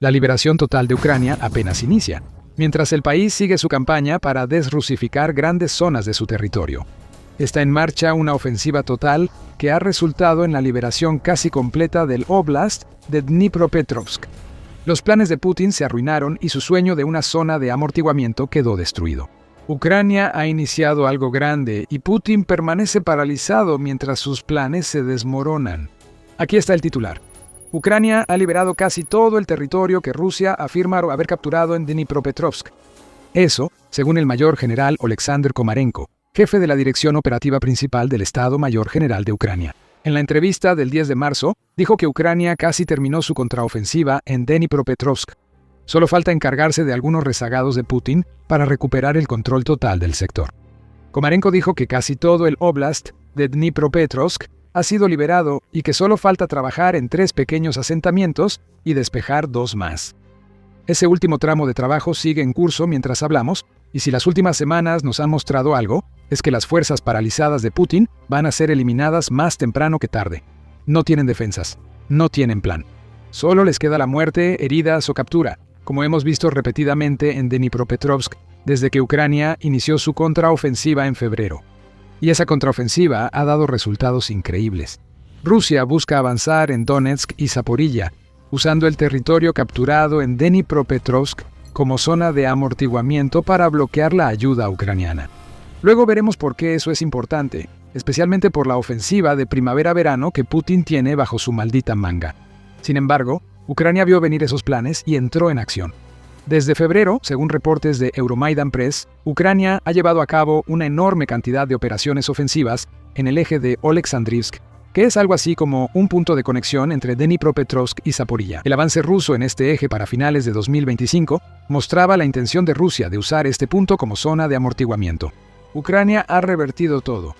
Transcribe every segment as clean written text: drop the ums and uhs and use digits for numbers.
La liberación total de Ucrania apenas inicia, mientras el país sigue su campaña para desrusificar grandes zonas de su territorio. Está en marcha una ofensiva total que ha resultado en la liberación casi completa del Oblast de Dnipropetrovsk. Los planes de Putin se arruinaron y su sueño de una zona de amortiguamiento quedó destruido. Ucrania ha iniciado algo grande y Putin permanece paralizado mientras sus planes se desmoronan. Aquí está el titular. Ucrania ha liberado casi todo el territorio que Rusia afirma haber capturado en Dnipropetrovsk. Eso, según el mayor general Oleksandr Komarenko, jefe de la Dirección Operativa Principal del Estado Mayor General de Ucrania. En la entrevista del 10 de marzo, dijo que Ucrania casi terminó su contraofensiva en Dnipropetrovsk. Solo falta encargarse de algunos rezagados de Putin para recuperar el control total del sector. Komarenko dijo que casi todo el Oblast de Dnipropetrovsk ha sido liberado y que solo falta trabajar en 3 pequeños asentamientos y despejar 2 más. Ese último tramo de trabajo sigue en curso mientras hablamos, y si las últimas semanas nos han mostrado algo, es que las fuerzas paralizadas de Putin van a ser eliminadas más temprano que tarde. No tienen defensas, no tienen plan. Solo les queda la muerte, heridas o captura, como hemos visto repetidamente en Dnipropetrovsk desde que Ucrania inició su contraofensiva en febrero. Y esa contraofensiva ha dado resultados increíbles. Rusia busca avanzar en Donetsk y Zaporilla, usando el territorio capturado en Dnipropetrovsk como zona de amortiguamiento para bloquear la ayuda ucraniana. Luego veremos por qué eso es importante, especialmente por la ofensiva de primavera-verano que Putin tiene bajo su maldita manga. Sin embargo, Ucrania vio venir esos planes y entró en acción. Desde febrero, según reportes de Euromaidan Press, Ucrania ha llevado a cabo una enorme cantidad de operaciones ofensivas en el eje de Oleksandrivsk, que es algo así como un punto de conexión entre Dnipropetrovsk y Zaporilla. El avance ruso en este eje para finales de 2025 mostraba la intención de Rusia de usar este punto como zona de amortiguamiento. Ucrania ha revertido todo.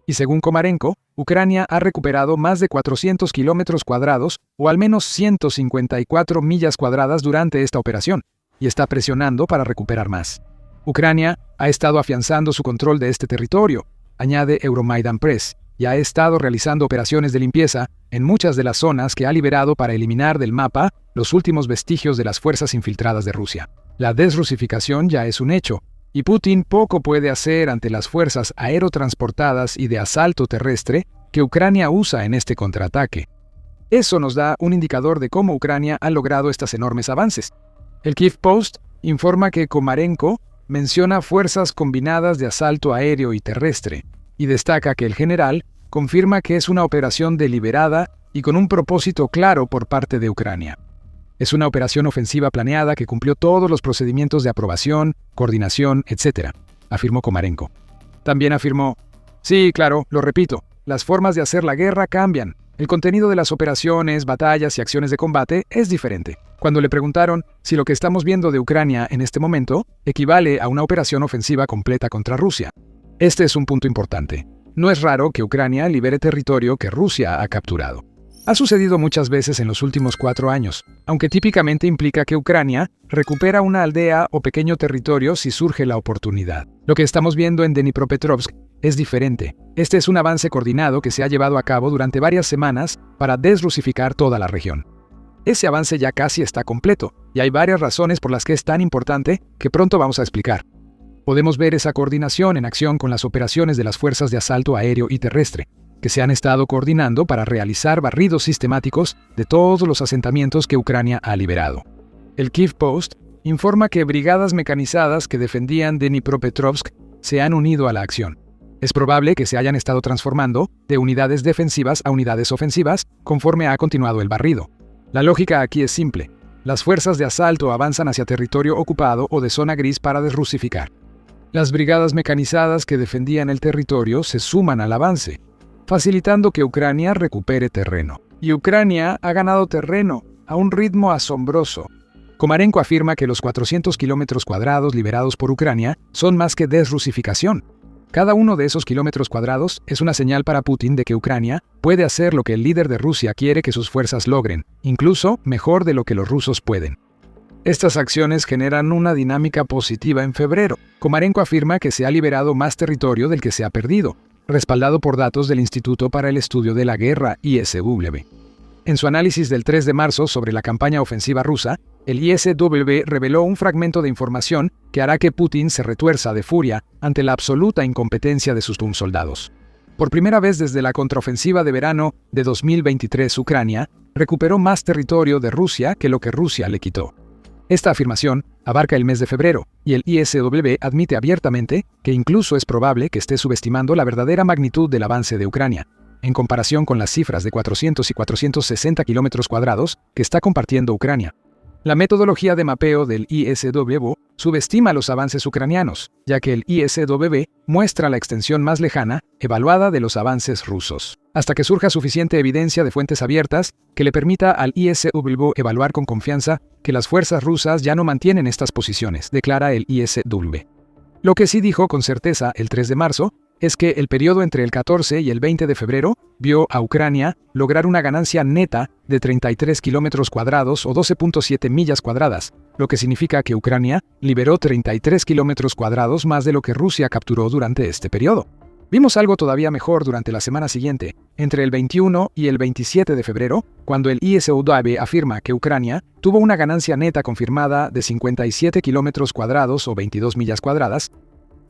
Y según Komarenko, Ucrania ha recuperado más de 400 kilómetros cuadrados o al menos 154 millas cuadradas durante esta operación, y está presionando para recuperar más. Ucrania ha estado afianzando su control de este territorio, añade Euromaidan Press, y ha estado realizando operaciones de limpieza en muchas de las zonas que ha liberado para eliminar del mapa los últimos vestigios de las fuerzas infiltradas de Rusia. La desrusificación ya es un hecho, y Putin poco puede hacer ante las fuerzas aerotransportadas y de asalto terrestre que Ucrania usa en este contraataque. Eso nos da un indicador de cómo Ucrania ha logrado estos enormes avances. El Kyiv Post informa que Komarenko menciona fuerzas combinadas de asalto aéreo y terrestre, y destaca que el general confirma que es una operación deliberada y con un propósito claro por parte de Ucrania. Es una operación ofensiva planeada que cumplió todos los procedimientos de aprobación, coordinación, etc., afirmó Komarenko. También afirmó, sí, claro, lo repito, las formas de hacer la guerra cambian. El contenido de las operaciones, batallas y acciones de combate es diferente. Cuando le preguntaron si lo que estamos viendo de Ucrania en este momento equivale a una operación ofensiva completa contra Rusia. Este es un punto importante. No es raro que Ucrania libere territorio que Rusia ha capturado. Ha sucedido muchas veces en los últimos 4 años, aunque típicamente implica que Ucrania recupera una aldea o pequeño territorio si surge la oportunidad. Lo que estamos viendo en Dnipropetrovsk es diferente. Este es un avance coordinado que se ha llevado a cabo durante varias semanas para desrusificar toda la región. Ese avance ya casi está completo, y hay varias razones por las que es tan importante que pronto vamos a explicar. Podemos ver esa coordinación en acción con las operaciones de las fuerzas de asalto aéreo y terrestre, que se han estado coordinando para realizar barridos sistemáticos de todos los asentamientos que Ucrania ha liberado. El Kyiv Post informa que brigadas mecanizadas que defendían Dnipropetrovsk se han unido a la acción. Es probable que se hayan estado transformando de unidades defensivas a unidades ofensivas conforme ha continuado el barrido. La lógica aquí es simple. Las fuerzas de asalto avanzan hacia territorio ocupado o de zona gris para desrusificar. Las brigadas mecanizadas que defendían el territorio se suman al avance, facilitando que Ucrania recupere terreno. Y Ucrania ha ganado terreno a un ritmo asombroso. Komarenko afirma que los 400 kilómetros cuadrados liberados por Ucrania son más que desrusificación. Cada uno de esos kilómetros cuadrados es una señal para Putin de que Ucrania puede hacer lo que el líder de Rusia quiere que sus fuerzas logren, incluso mejor de lo que los rusos pueden. Estas acciones generan una dinámica positiva en febrero. Komarenko afirma que se ha liberado más territorio del que se ha perdido, respaldado por datos del Instituto para el Estudio de la Guerra, ISW. En su análisis del 3 de marzo sobre la campaña ofensiva rusa, el ISW reveló un fragmento de información que hará que Putin se retuerza de furia ante la absoluta incompetencia de sus soldados. Por primera vez desde la contraofensiva de verano de 2023, Ucrania recuperó más territorio de Rusia que lo que Rusia le quitó. Esta afirmación abarca el mes de febrero, y el ISW admite abiertamente que incluso es probable que esté subestimando la verdadera magnitud del avance de Ucrania, en comparación con las cifras de 400 y 460 kilómetros cuadrados que está compartiendo Ucrania. La metodología de mapeo del ISW subestima los avances ucranianos, ya que el ISW muestra la extensión más lejana, evaluada de los avances rusos, hasta que surja suficiente evidencia de fuentes abiertas que le permita al ISW evaluar con confianza que las fuerzas rusas ya no mantienen estas posiciones, declara el ISW. Lo que sí dijo con certeza el 3 de marzo es que el periodo entre el 14 y el 20 de febrero vio a Ucrania lograr una ganancia neta de 33 kilómetros cuadrados o 12.7 millas cuadradas, lo que significa que Ucrania liberó 33 kilómetros cuadrados más de lo que Rusia capturó durante este periodo. Vimos algo todavía mejor durante la semana siguiente, entre el 21 y el 27 de febrero, cuando el ISW afirma que Ucrania tuvo una ganancia neta confirmada de 57 kilómetros cuadrados o 22 millas cuadradas,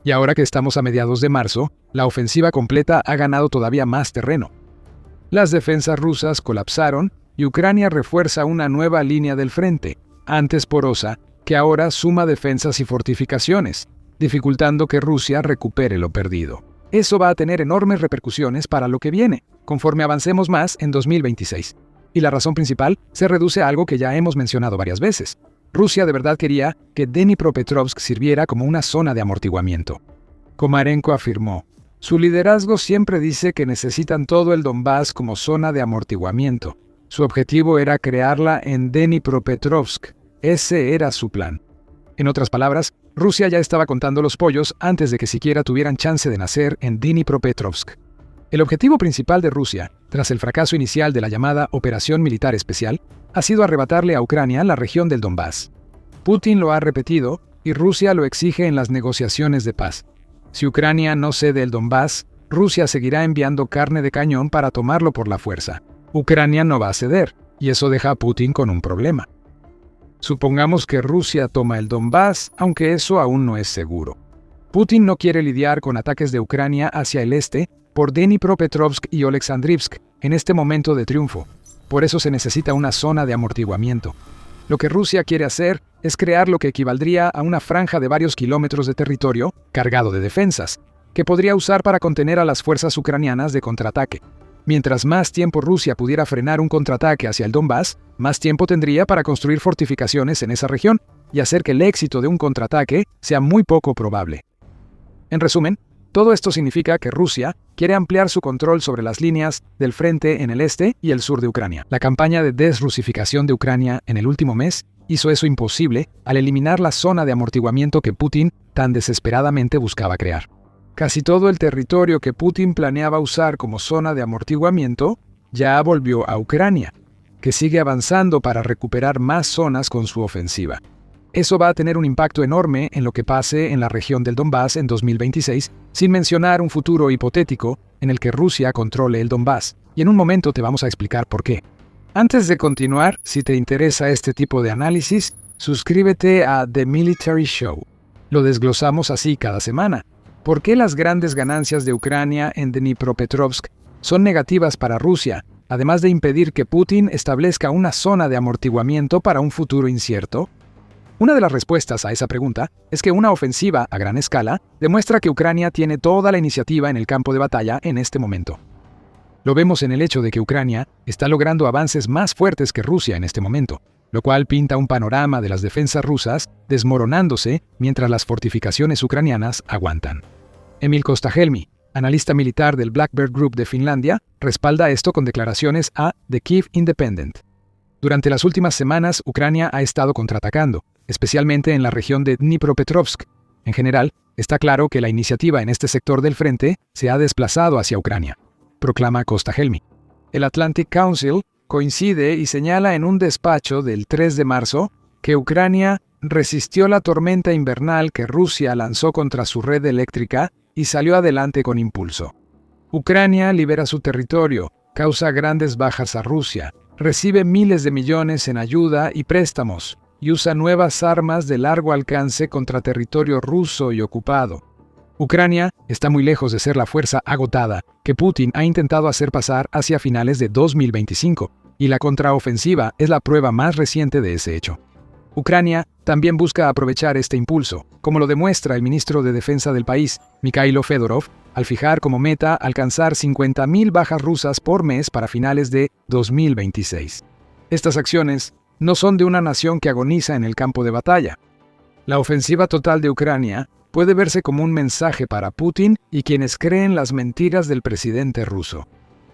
y ahora que estamos a mediados de marzo, la ofensiva completa ha ganado todavía más terreno. Las defensas rusas colapsaron y Ucrania refuerza una nueva línea del frente, antes porosa, que ahora suma defensas y fortificaciones, dificultando que Rusia recupere lo perdido. Eso va a tener enormes repercusiones para lo que viene, conforme avancemos más en 2026. Y la razón principal se reduce a algo que ya hemos mencionado varias veces. Rusia de verdad quería que Dnipropetrovsk sirviera como una zona de amortiguamiento. Komarenko afirmó, su liderazgo siempre dice que necesitan todo el Donbass como zona de amortiguamiento. Su objetivo era crearla en Dnipropetrovsk. Ese era su plan. En otras palabras, Rusia ya estaba contando los pollos antes de que siquiera tuvieran chance de nacer en Dnipropetrovsk. El objetivo principal de Rusia, tras el fracaso inicial de la llamada Operación Militar Especial, ha sido arrebatarle a Ucrania la región del Donbass. Putin lo ha repetido y Rusia lo exige en las negociaciones de paz. Si Ucrania no cede el Donbass, Rusia seguirá enviando carne de cañón para tomarlo por la fuerza. Ucrania no va a ceder, y eso deja a Putin con un problema. Supongamos que Rusia toma el Donbass, aunque eso aún no es seguro. Putin no quiere lidiar con ataques de Ucrania hacia el este por Dnipropetrovsk y Oleksandrivsk en este momento de triunfo. Por eso se necesita una zona de amortiguamiento. Lo que Rusia quiere hacer es crear lo que equivaldría a una franja de varios kilómetros de territorio cargado de defensas, que podría usar para contener a las fuerzas ucranianas de contraataque. Mientras más tiempo Rusia pudiera frenar un contraataque hacia el Donbass, más tiempo tendría para construir fortificaciones en esa región y hacer que el éxito de un contraataque sea muy poco probable. En resumen, todo esto significa que Rusia quiere ampliar su control sobre las líneas del frente en el este y el sur de Ucrania. La campaña de desrusificación de Ucrania en el último mes hizo eso imposible al eliminar la zona de amortiguamiento que Putin tan desesperadamente buscaba crear. Casi todo el territorio que Putin planeaba usar como zona de amortiguamiento ya volvió a Ucrania, que sigue avanzando para recuperar más zonas con su ofensiva. Eso va a tener un impacto enorme en lo que pase en la región del Donbass en 2026, sin mencionar un futuro hipotético en el que Rusia controle el Donbass, y en un momento te vamos a explicar por qué. Antes de continuar, si te interesa este tipo de análisis, suscríbete a The Military Show. Lo desglosamos así cada semana. ¿Por qué las grandes ganancias de Ucrania en Dnipropetrovsk son negativas para Rusia, además de impedir que Putin establezca una zona de amortiguamiento para un futuro incierto? Una de las respuestas a esa pregunta es que una ofensiva a gran escala demuestra que Ucrania tiene toda la iniciativa en el campo de batalla en este momento. Lo vemos en el hecho de que Ucrania está logrando avances más fuertes que Rusia en este momento, lo cual pinta un panorama de las defensas rusas desmoronándose mientras las fortificaciones ucranianas aguantan. Emil Kostahelmi, analista militar del Blackbird Group de Finlandia, respalda esto con declaraciones a The Kyiv Independent. Durante las últimas semanas, Ucrania ha estado contraatacando, especialmente en la región de Dnipropetrovsk. En general, está claro que la iniciativa en este sector del frente se ha desplazado hacia Ucrania, proclama Kostahelmi. El Atlantic Council coincide y señala en un despacho del 3 de marzo que Ucrania resistió la tormenta invernal que Rusia lanzó contra su red eléctrica y salió adelante con impulso. Ucrania libera su territorio, causa grandes bajas a Rusia, recibe miles de millones en ayuda y préstamos y usa nuevas armas de largo alcance contra territorio ruso y ocupado. Ucrania está muy lejos de ser la fuerza agotada que Putin ha intentado hacer pasar hacia finales de 2025, y la contraofensiva es la prueba más reciente de ese hecho. Ucrania también busca aprovechar este impulso, como lo demuestra el ministro de Defensa del país, Mikhailo Fedorov, al fijar como meta alcanzar 50.000 bajas rusas por mes para finales de 2026. Estas acciones no son de una nación que agoniza en el campo de batalla. La ofensiva total de Ucrania puede verse como un mensaje para Putin y quienes creen las mentiras del presidente ruso.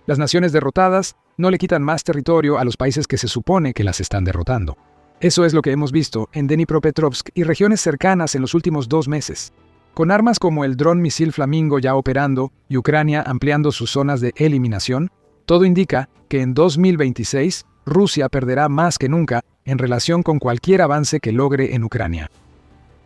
Las naciones derrotadas no le quitan más territorio a los países que se supone que las están derrotando. Eso es lo que hemos visto en Dnipropetrovsk y regiones cercanas en los últimos 2 meses. Con armas como el dron misil Flamingo ya operando y Ucrania ampliando sus zonas de eliminación, todo indica que en 2026 Rusia perderá más que nunca en relación con cualquier avance que logre en Ucrania.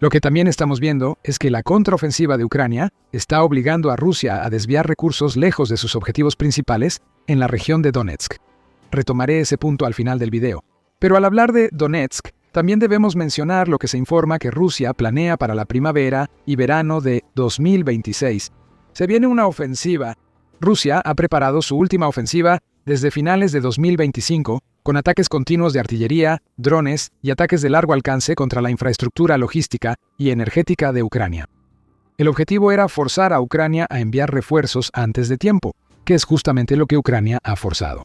Lo que también estamos viendo es que la contraofensiva de Ucrania está obligando a Rusia a desviar recursos lejos de sus objetivos principales en la región de Donetsk. Retomaré ese punto al final del video. Pero al hablar de Donetsk, también debemos mencionar lo que se informa que Rusia planea para la primavera y verano de 2026. Se viene una ofensiva. Rusia ha preparado su última ofensiva desde finales de 2025, con ataques continuos de artillería, drones y ataques de largo alcance contra la infraestructura logística y energética de Ucrania. El objetivo era forzar a Ucrania a enviar refuerzos antes de tiempo, que es justamente lo que Ucrania ha forzado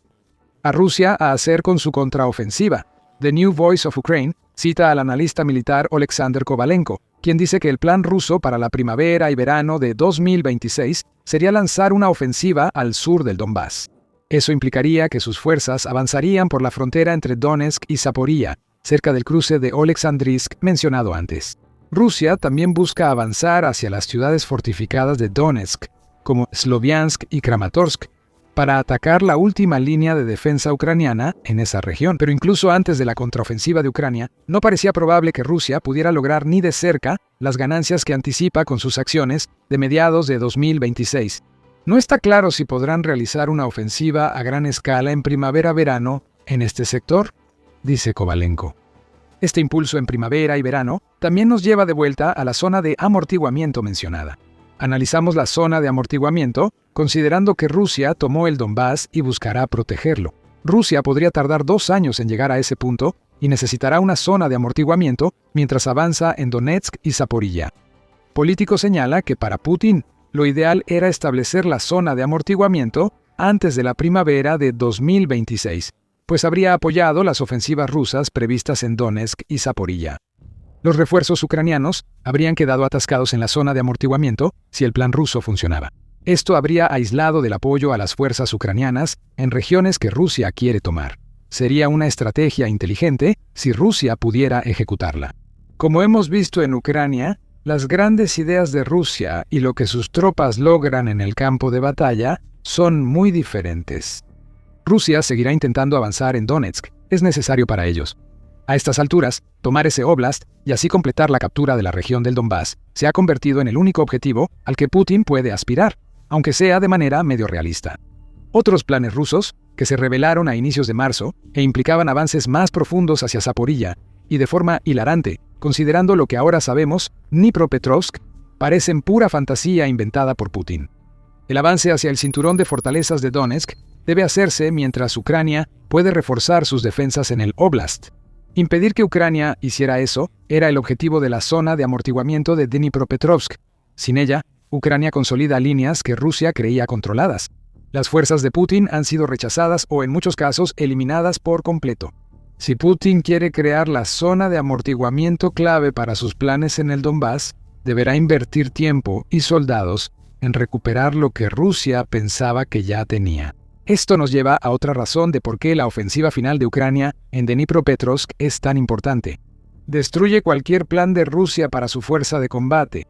a Rusia a hacer con su contraofensiva. The New Voice of Ukraine cita al analista militar Oleksandr Kovalenko, quien dice que el plan ruso para la primavera y verano de 2026 sería lanzar una ofensiva al sur del Donbass. Eso implicaría que sus fuerzas avanzarían por la frontera entre Donetsk y Zaporizhia, cerca del cruce de Oleksandrivsk mencionado antes. Rusia también busca avanzar hacia las ciudades fortificadas de Donetsk, como Sloviansk y Kramatorsk, para atacar la última línea de defensa ucraniana en esa región. Pero incluso antes de la contraofensiva de Ucrania, no parecía probable que Rusia pudiera lograr ni de cerca las ganancias que anticipa con sus acciones de mediados de 2026. No está claro si podrán realizar una ofensiva a gran escala en primavera-verano en este sector, dice Kovalenko. Este impulso en primavera y verano también nos lleva de vuelta a la zona de amortiguamiento mencionada. Analizamos la zona de amortiguamiento, considerando que Rusia tomó el Donbass y buscará protegerlo. Rusia podría tardar 2 años en llegar a ese punto y necesitará una zona de amortiguamiento mientras avanza en Donetsk y Zaporizhia. Político señala que para Putin, lo ideal era establecer la zona de amortiguamiento antes de la primavera de 2026, pues habría apoyado las ofensivas rusas previstas en Donetsk y Zaporizhia. Los refuerzos ucranianos habrían quedado atascados en la zona de amortiguamiento si el plan ruso funcionaba. Esto habría aislado del apoyo a las fuerzas ucranianas en regiones que Rusia quiere tomar. Sería una estrategia inteligente si Rusia pudiera ejecutarla. Como hemos visto en Ucrania, las grandes ideas de Rusia y lo que sus tropas logran en el campo de batalla son muy diferentes. Rusia seguirá intentando avanzar en Donetsk, es necesario para ellos. A estas alturas, tomar ese oblast y así completar la captura de la región del Donbass se ha convertido en el único objetivo al que Putin puede aspirar, aunque sea de manera medio realista. Otros planes rusos, que se revelaron a inicios de marzo e implicaban avances más profundos hacia Zaporizhia, y de forma hilarante, considerando lo que ahora sabemos, Dnipropetrovsk, parecen pura fantasía inventada por Putin. El avance hacia el cinturón de fortalezas de Donetsk debe hacerse mientras Ucrania puede reforzar sus defensas en el oblast. Impedir que Ucrania hiciera eso era el objetivo de la zona de amortiguamiento de Dnipropetrovsk. Sin ella, Ucrania consolida líneas que Rusia creía controladas. Las fuerzas de Putin han sido rechazadas o en muchos casos eliminadas por completo. Si Putin quiere crear la zona de amortiguamiento clave para sus planes en el Donbass, deberá invertir tiempo y soldados en recuperar lo que Rusia pensaba que ya tenía. Esto nos lleva a otra razón de por qué la ofensiva final de Ucrania en Dnipropetrovsk es tan importante. Destruye cualquier plan de Rusia para su fuerza de combate.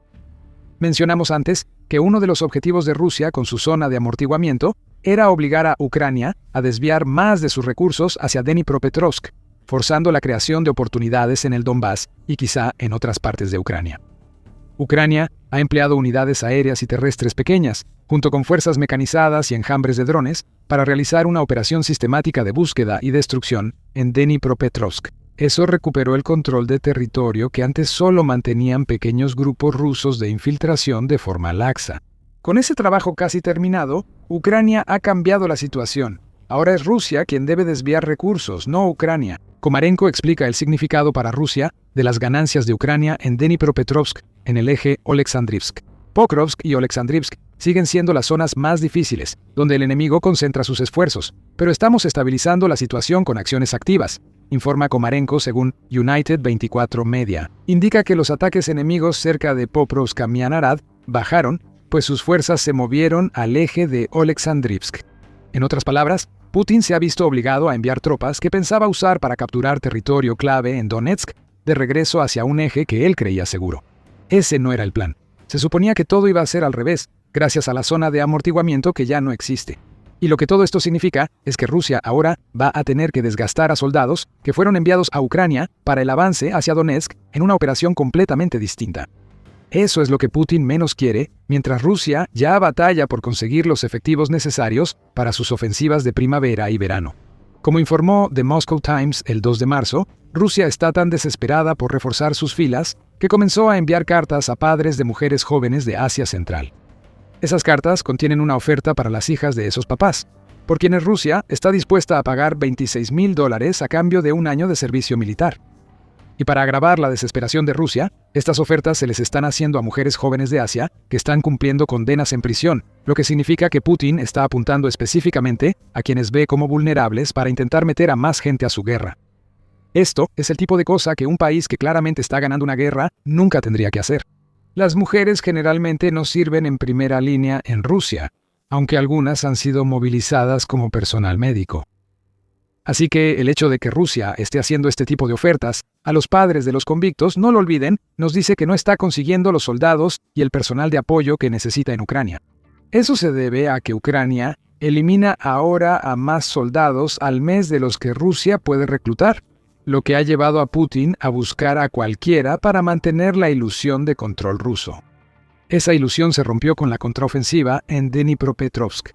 Mencionamos antes que uno de los objetivos de Rusia con su zona de amortiguamiento era obligar a Ucrania a desviar más de sus recursos hacia Dnipropetrovsk, forzando la creación de oportunidades en el Donbass y quizá en otras partes de Ucrania. Ucrania ha empleado unidades aéreas y terrestres pequeñas, junto con fuerzas mecanizadas y enjambres de drones, para realizar una operación sistemática de búsqueda y destrucción en Dnipropetrovsk. Eso recuperó el control de territorio que antes solo mantenían pequeños grupos rusos de infiltración de forma laxa. Con ese trabajo casi terminado, Ucrania ha cambiado la situación. Ahora es Rusia quien debe desviar recursos, no Ucrania. Komarenko explica el significado para Rusia de las ganancias de Ucrania en Dnipropetrovsk, en el eje Oleksandrivsk. Pokrovsk y Oleksandrivsk siguen siendo las zonas más difíciles, donde el enemigo concentra sus esfuerzos, pero estamos estabilizando la situación con acciones activas, informa Komarenko según United 24 Media. Indica que los ataques enemigos cerca de Pokrovsk-Kamianarad bajaron, pues sus fuerzas se movieron al eje de Oleksandrivsk. En otras palabras, Putin se ha visto obligado a enviar tropas que pensaba usar para capturar territorio clave en Donetsk de regreso hacia un eje que él creía seguro. Ese no era el plan. Se suponía que todo iba a ser al revés, gracias a la zona de amortiguamiento que ya no existe. Y lo que todo esto significa es que Rusia ahora va a tener que desgastar a soldados que fueron enviados a Ucrania para el avance hacia Donetsk en una operación completamente distinta. Eso es lo que Putin menos quiere, mientras Rusia ya batalla por conseguir los efectivos necesarios para sus ofensivas de primavera y verano. Como informó The Moscow Times el 2 de marzo, Rusia está tan desesperada por reforzar sus filas que comenzó a enviar cartas a padres de mujeres jóvenes de Asia Central. Esas cartas contienen una oferta para las hijas de esos papás, por quienes Rusia está dispuesta a pagar $26,000 a cambio de un año de servicio militar. Y para agravar la desesperación de Rusia, estas ofertas se les están haciendo a mujeres jóvenes de Asia que están cumpliendo condenas en prisión, lo que significa que Putin está apuntando específicamente a quienes ve como vulnerables para intentar meter a más gente a su guerra. Esto es el tipo de cosa que un país que claramente está ganando una guerra nunca tendría que hacer. Las mujeres generalmente no sirven en primera línea en Rusia, aunque algunas han sido movilizadas como personal médico. Así que el hecho de que Rusia esté haciendo este tipo de ofertas a los padres de los convictos, no lo olviden, nos dice que no está consiguiendo los soldados y el personal de apoyo que necesita en Ucrania. Eso se debe a que Ucrania elimina ahora a más soldados al mes de los que Rusia puede reclutar, lo que ha llevado a Putin a buscar a cualquiera para mantener la ilusión de control ruso. Esa ilusión se rompió con la contraofensiva en Dnipropetrovsk.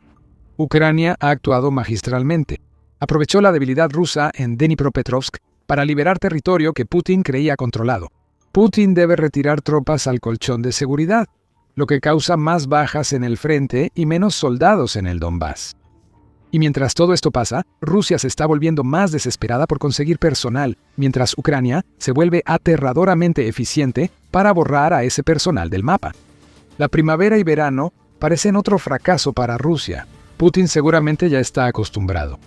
Ucrania ha actuado magistralmente. Aprovechó la debilidad rusa en Dnipropetrovsk para liberar territorio que Putin creía controlado. Putin debe retirar tropas al colchón de seguridad, lo que causa más bajas en el frente y menos soldados en el Donbass. Y mientras todo esto pasa, Rusia se está volviendo más desesperada por conseguir personal, mientras Ucrania se vuelve aterradoramente eficiente para borrar a ese personal del mapa. La primavera y verano parecen otro fracaso para Rusia. Putin seguramente ya está acostumbrado.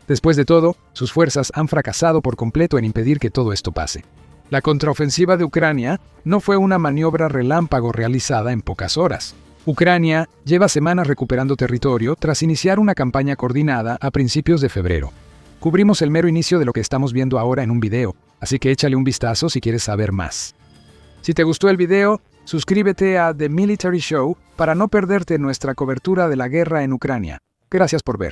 Después de todo, sus fuerzas han fracasado por completo en impedir que todo esto pase. La contraofensiva de Ucrania no fue una maniobra relámpago realizada en pocas horas. Ucrania lleva semanas recuperando territorio tras iniciar una campaña coordinada a principios de febrero. Cubrimos el mero inicio de lo que estamos viendo ahora en un video, así que échale un vistazo si quieres saber más. Si te gustó el video, suscríbete a The Military Show para no perderte nuestra cobertura de la guerra en Ucrania. Gracias por ver.